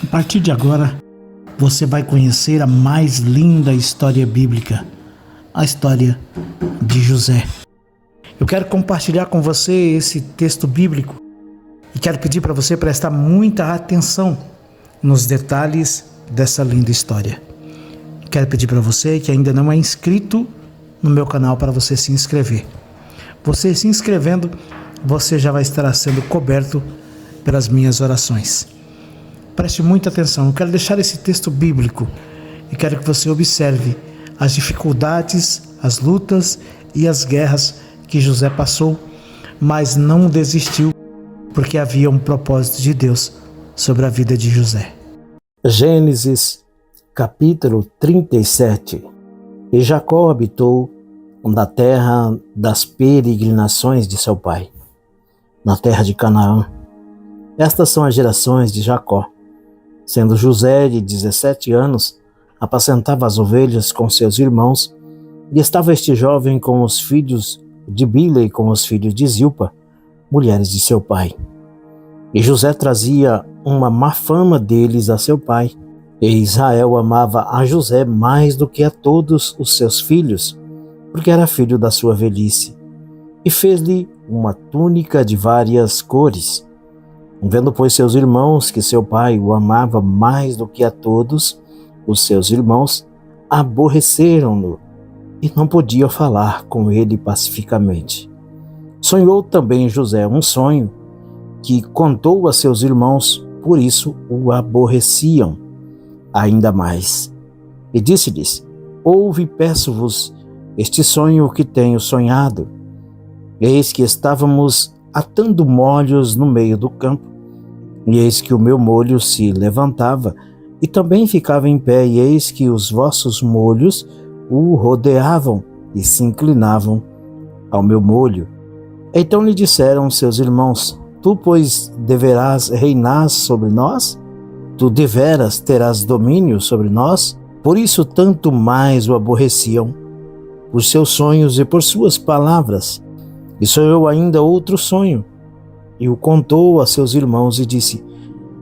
partir de agora, você vai conhecer a mais linda história bíblica, a história de José. Eu quero compartilhar com você esse texto bíblico e quero pedir para você prestar muita atenção nos detalhes dessa linda história. Quero pedir para você que ainda não é inscrito no meu canal para você se inscrever. Você se inscrevendo, você já vai estar sendo coberto pelas minhas orações. Preste muita atenção, eu quero deixar esse texto bíblico e quero que você observe as dificuldades, as lutas e as guerras que José passou, mas não desistiu, porque havia um propósito de Deus sobre a vida de José. Gênesis, capítulo 37. E Jacó habitou na terra das peregrinações de seu pai, na terra de Canaã. Estas são as gerações de Jacó. Sendo José de 17 anos, apacentava as ovelhas com seus irmãos, e estava este jovem com os filhos de Bila e com os filhos de Zilpa, mulheres de seu pai. E José trazia uma má fama deles a seu pai. E Israel amava a José mais do que a todos os seus filhos, porque era filho da sua velhice. E fez-lhe uma túnica de várias cores. Vendo, pois, seus irmãos que seu pai o amava mais do que a todos os seus irmãos, aborreceram-no e não podiam falar com ele pacificamente. Sonhou também José um sonho que contou a seus irmãos, por isso o aborreciam ainda mais. E disse-lhes: ouve, peço-vos, este sonho que tenho sonhado. Eis que estávamos atando molhos no meio do campo, e eis que o meu molho se levantava e também ficava em pé, e eis que os vossos molhos o rodeavam e se inclinavam ao meu molho. Então lhe disseram seus irmãos: tu, pois, deverás reinar sobre nós? Tu deveras terás domínio sobre nós? Por isso tanto mais o aborreciam, por seus sonhos e por suas palavras. E sonhou ainda outro sonho, e o contou a seus irmãos, e disse: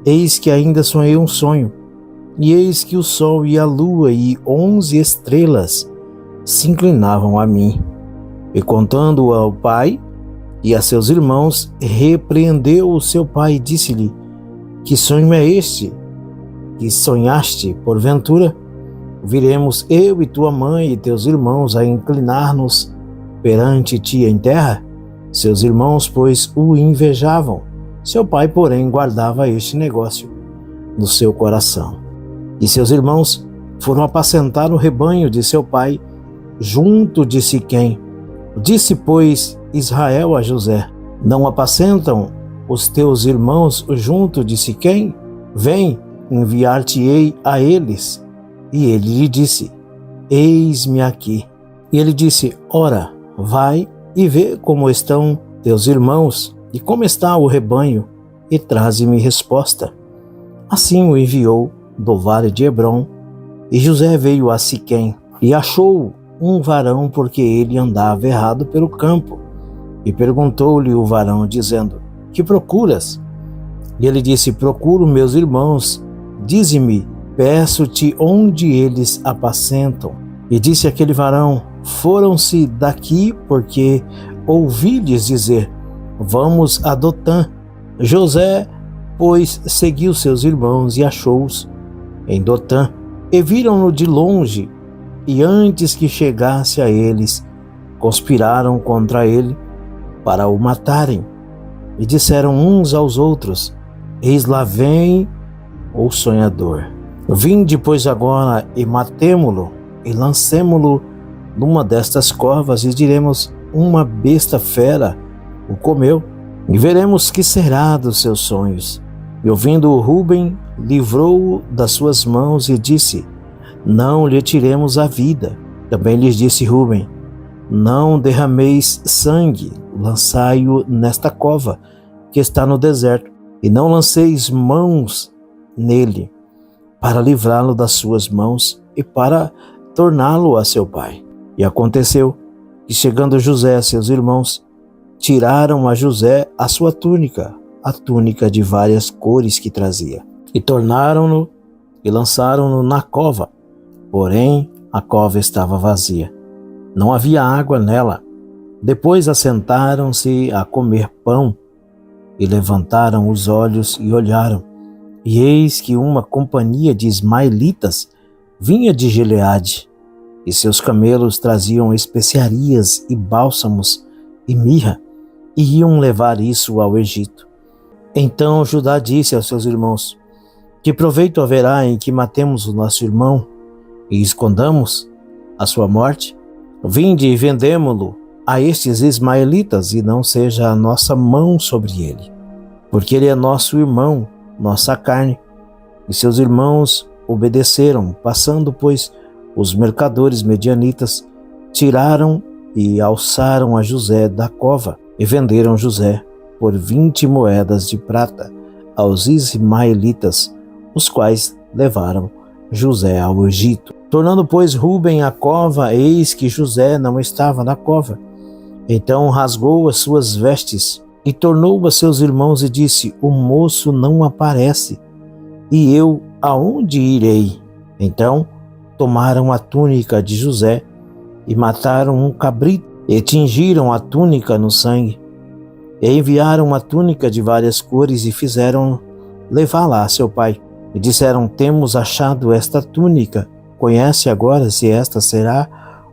eis que ainda sonhei um sonho, e eis que o sol e a lua e 11 estrelas se inclinavam a mim. E contando ao pai e a seus irmãos, repreendeu o seu pai e disse-lhe: que sonho é este que sonhaste? Porventura viremos eu e tua mãe e teus irmãos a inclinar-nos perante ti em terra? Seus irmãos, pois, o invejavam. Seu pai, porém, guardava este negócio no seu coração. E seus irmãos foram apacentar o rebanho de seu pai junto de Siquém. Disse, pois, Israel a José: não apacentam os teus irmãos junto de Siquém? Vem, enviar-te-ei a eles. E ele lhe disse: eis-me aqui. E ele disse: ora, vai e vê como estão teus irmãos e como está o rebanho, e traze-me resposta. Assim o enviou do vale de Hebrom, e José veio a Siquém e achou um varão, porque ele andava errado pelo campo. E perguntou-lhe o varão, dizendo: que procuras? E ele disse: procuro meus irmãos. Dize-me, peço-te, onde eles apacentam. E disse aquele varão: foram-se daqui, porque ouvi-lhes dizer: vamos a Dotã. José, pois, seguiu seus irmãos e achou-os em Dotã. E viram-no de longe, e antes que chegasse a eles, conspiraram contra ele para o matarem. E disseram uns aos outros: eis lá vem o sonhador. Vinde, pois, agora e matemo-lo, e lancemo-lo numa destas covas, e diremos: uma besta fera o comeu, e veremos que será dos seus sonhos. E ouvindo Ruben, livrou-o das suas mãos e disse: não lhe tiremos a vida. Também lhes disse Ruben: não derrameis sangue, lançai-o nesta cova que está no deserto, e não lanceis mãos nele, para livrá-lo das suas mãos e para torná-lo a seu pai. E aconteceu que, chegando José a seus irmãos, tiraram a José a sua túnica, a túnica de várias cores que trazia. E tornaram-no e lançaram-no na cova. Porém, a cova estava vazia. Não havia água nela. Depois assentaram-se a comer pão e levantaram os olhos e olharam. E eis que uma companhia de ismaelitas vinha de Gileade, e seus camelos traziam especiarias e bálsamos e mirra, e iam levar isso ao Egito. Então Judá disse aos seus irmãos: que proveito haverá em que matemos o nosso irmão e escondamos a sua morte? Vinde e vendemo-lo a estes ismaelitas, e não seja a nossa mão sobre ele, porque ele é nosso irmão, nossa carne. E seus irmãos obedeceram, passando, pois, os mercadores medianitas, tiraram e alçaram a José da cova, e venderam José por 20 moedas de prata aos ismaelitas, os quais levaram José ao Egito. Tornando, pois, Rúben à cova, eis que José não estava na cova. Então rasgou as suas vestes e tornou a seus irmãos e disse: o moço não aparece, e eu aonde irei? Então tomaram a túnica de José e mataram um cabrito e tingiram a túnica no sangue. E enviaram uma túnica de várias cores e fizeram levá-la a seu pai. E disseram: temos achado esta túnica, conhece agora se esta será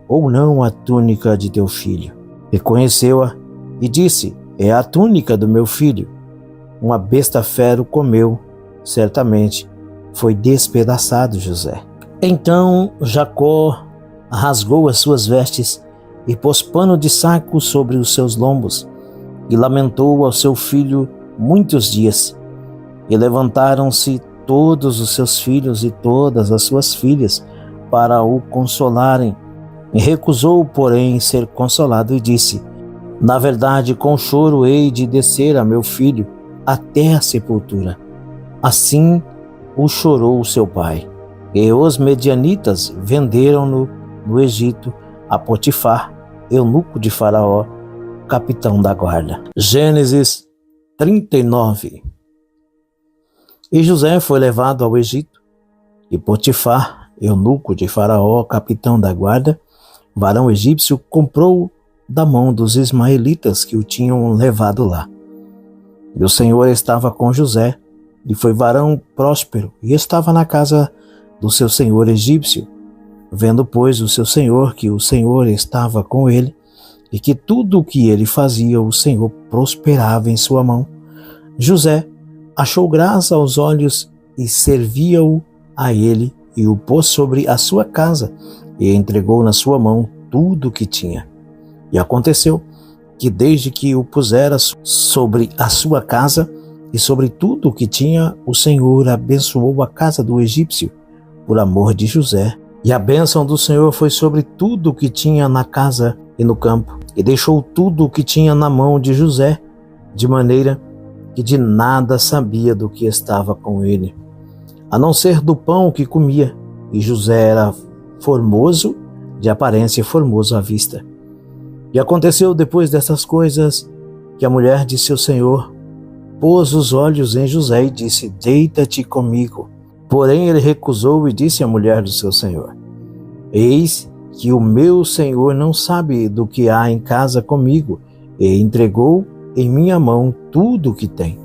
ou não a túnica de teu filho. Reconheceu-a e disse: é a túnica do meu filho. Uma besta fera o comeu, certamente foi despedaçado José. Então Jacó rasgou as suas vestes e pôs pano de saco sobre os seus lombos, e lamentou ao seu filho muitos dias. E levantaram-se todos os seus filhos e todas as suas filhas para o consolarem. E recusou, porém, ser consolado, e disse: na verdade, com choro hei de descer a meu filho até a sepultura. Assim o chorou seu pai. E os medianitas venderam-no no Egito a Potifar, eunuco de Faraó, capitão da guarda. Gênesis 39. E José foi levado ao Egito, e Potifar, eunuco de Faraó, capitão da guarda, varão egípcio, comprou-o da mão dos ismaelitas que o tinham levado lá. E o Senhor estava com José, e foi varão próspero, e estava na casa do seu senhor egípcio. Vendo, pois, o seu senhor que o Senhor estava com ele, e que tudo o que ele fazia o Senhor prosperava em sua mão, José achou graça aos olhos e servia-o a ele, e o pôs sobre a sua casa, e entregou na sua mão tudo o que tinha. E aconteceu que desde que o pusera sobre a sua casa e sobre tudo o que tinha, o Senhor abençoou a casa do egípcio, por amor de José. E a bênção do Senhor foi sobre tudo o que tinha na casa e no campo, e deixou tudo o que tinha na mão de José, de maneira que de nada sabia do que estava com ele, a não ser do pão que comia. E José era formoso de aparência e formoso à vista. E aconteceu depois dessas coisas que a mulher de seu senhor pôs os olhos em José e disse: deita-te comigo. Porém ele recusou e disse à mulher do seu senhor: eis que o meu senhor não sabe do que há em casa comigo, e entregou em minha mão tudo o que tem.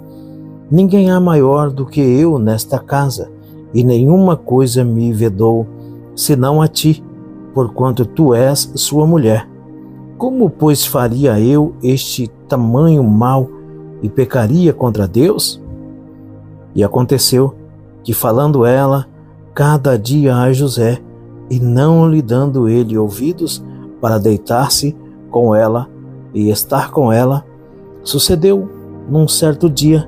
Ninguém há maior do que eu nesta casa, e nenhuma coisa me vedou, senão a ti, porquanto tu és sua mulher. Como, pois, faria eu este tamanho mal e pecaria contra Deus? E aconteceu que, falando ela cada dia a José, e não lhe dando ele ouvidos para deitar-se com ela e estar com ela, sucedeu num certo dia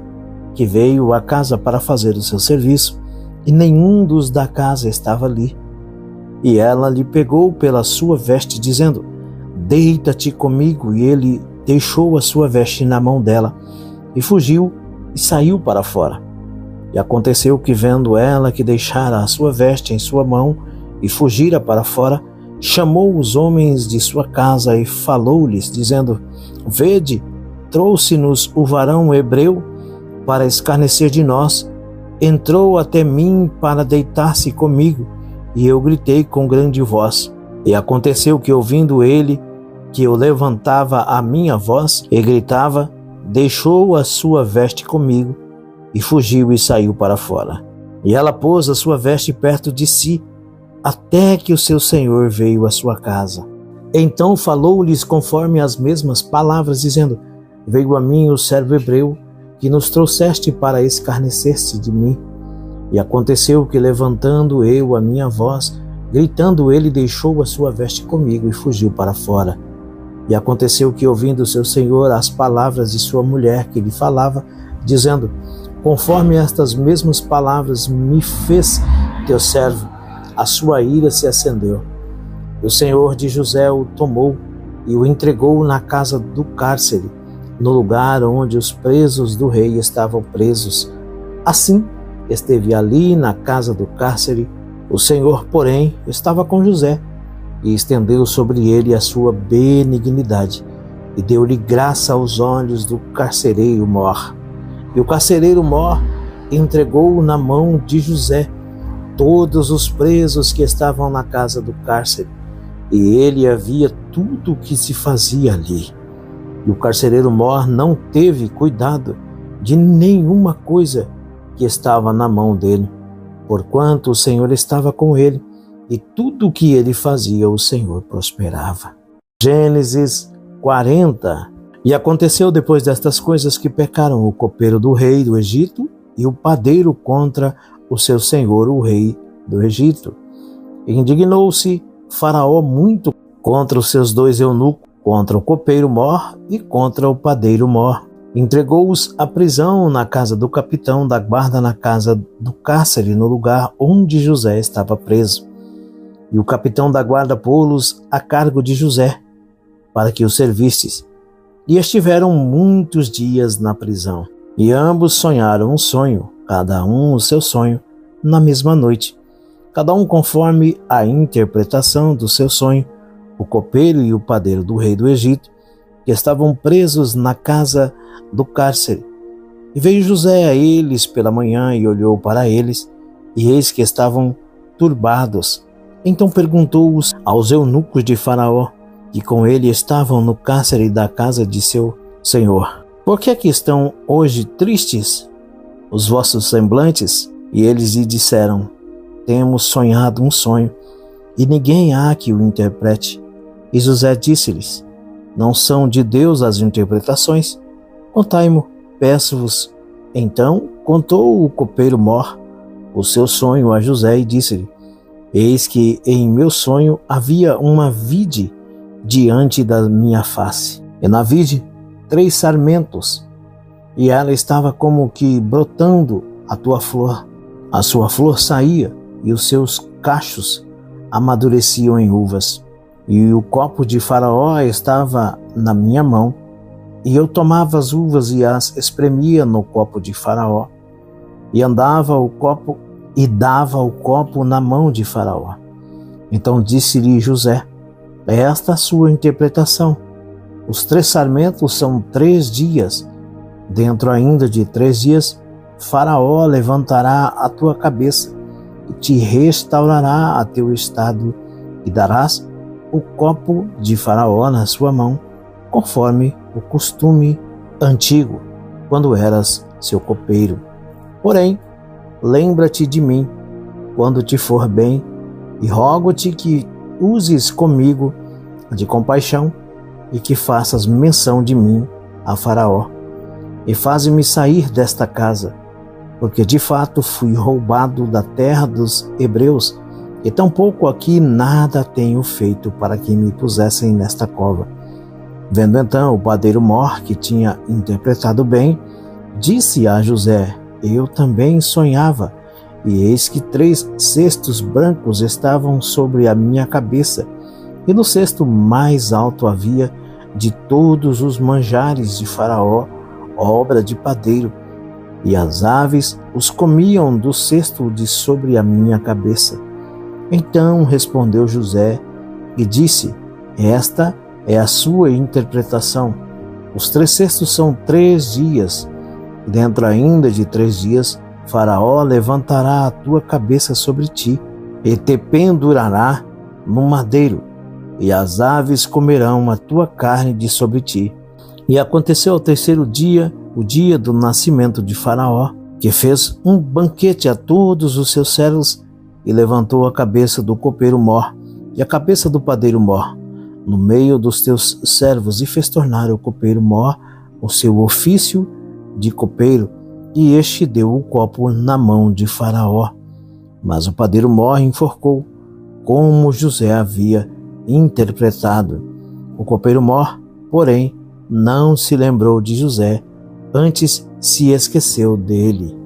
que veio à casa para fazer o seu serviço, e nenhum dos da casa estava ali. E ela lhe pegou pela sua veste, dizendo: deita-te comigo. E ele deixou a sua veste na mão dela, e fugiu e saiu para fora. E aconteceu que, vendo ela que deixara a sua veste em sua mão e fugira para fora, chamou os homens de sua casa e falou-lhes, dizendo: vede, trouxe-nos o varão hebreu para escarnecer de nós, entrou até mim para deitar-se comigo, e eu gritei com grande voz. E aconteceu que, ouvindo ele que eu levantava a minha voz e gritava, deixou a sua veste comigo e fugiu e saiu para fora. E ela pôs a sua veste perto de si, até que o seu senhor veio à sua casa. Então falou-lhes conforme as mesmas palavras, dizendo: veio a mim o servo hebreu, que nos trouxeste para escarnecer-se de mim. E aconteceu que, levantando eu a minha voz, gritando, ele deixou a sua veste comigo e fugiu para fora. E aconteceu que, ouvindo seu senhor as palavras de sua mulher que lhe falava, dizendo: conforme estas mesmas palavras me fez teu servo, a sua ira se acendeu. E o senhor de José o tomou e o entregou na casa do cárcere, no lugar onde os presos do rei estavam presos. Assim, esteve ali na casa do cárcere. O Senhor, porém, estava com José e estendeu sobre ele a sua benignidade e deu-lhe graça aos olhos do carcereiro mor. E o carcereiro mor entregou na mão de José todos os presos que estavam na casa do cárcere, e ele havia tudo o que se fazia ali. E o carcereiro mor não teve cuidado de nenhuma coisa que estava na mão dele, porquanto o Senhor estava com ele, e tudo o que ele fazia, o Senhor prosperava. Gênesis 40. E aconteceu depois destas coisas que pecaram o copeiro do rei do Egito e o padeiro contra o seu senhor, o rei do Egito. E indignou-se Faraó muito contra os seus dois eunucos, contra o copeiro mor e contra o padeiro mor. Entregou-os à prisão na casa do capitão da guarda, na casa do cárcere, no lugar onde José estava preso. E o capitão da guarda pô-los a cargo de José, para que o servisses. E estiveram muitos dias na prisão. E ambos sonharam um sonho, cada um o seu sonho, na mesma noite, cada um conforme a interpretação do seu sonho, o copeiro e o padeiro do rei do Egito, que estavam presos na casa do cárcere. E veio José a eles pela manhã e olhou para eles, e eis que estavam turbados. Então perguntou-os aos eunucos de Faraó, que com ele estavam no cárcere da casa de seu senhor: por que é que estão hoje tristes os vossos semblantes? E eles lhe disseram: temos sonhado um sonho, e ninguém há que o interprete. E José disse-lhes: não são de Deus as interpretações? Contai-mo, peço-vos. Então contou o copeiro mor o seu sonho a José e disse-lhe: eis que em meu sonho havia uma vide diante da minha face, e na vide 3 sarmentos, e ela estava como que brotando a tua flor. A sua flor saía, e os seus cachos amadureciam em uvas. E o copo de Faraó estava na minha mão, e eu tomava as uvas e as espremia no copo de Faraó, e andava o copo e dava o copo na mão de Faraó. Então disse-lhe José: é esta a sua interpretação. Os 3 sarmentos são 3 dias. Dentro ainda de 3 dias, Faraó levantará a tua cabeça e te restaurará a teu estado, e darás o copo de Faraó na sua mão, conforme o costume antigo, quando eras seu copeiro. Porém, lembra-te de mim quando te for bem, e rogo-te que uses comigo de compaixão e que faças menção de mim a Faraó, e faze-me sair desta casa, porque de fato fui roubado da terra dos hebreus, e tampouco aqui nada tenho feito para que me pusessem nesta cova. Vendo então o padeiro mor que tinha interpretado bem, disse a José: eu também sonhava, e eis que 3 cestos brancos estavam sobre a minha cabeça, e no cesto mais alto havia de todos os manjares de Faraó, obra de padeiro, e as aves os comiam do cesto de sobre a minha cabeça. Então respondeu José e disse: esta é a sua interpretação. Os 3 cestos são 3 dias. Dentro ainda de 3 dias, Faraó levantará a tua cabeça sobre ti e te pendurará no madeiro, e as aves comerão a tua carne de sobre ti. E aconteceu ao terceiro dia, o dia do nascimento de Faraó, que fez um banquete a todos os seus servos e levantou a cabeça do copeiro-mor e a cabeça do padeiro-mor no meio dos teus servos, e fez tornar o copeiro-mor o seu ofício de copeiro, e este deu o copo na mão de Faraó. Mas o padeiro-mor enforcou, como José havia interpretado. O copeiro-mor, porém, não se lembrou de José, antes se esqueceu dele.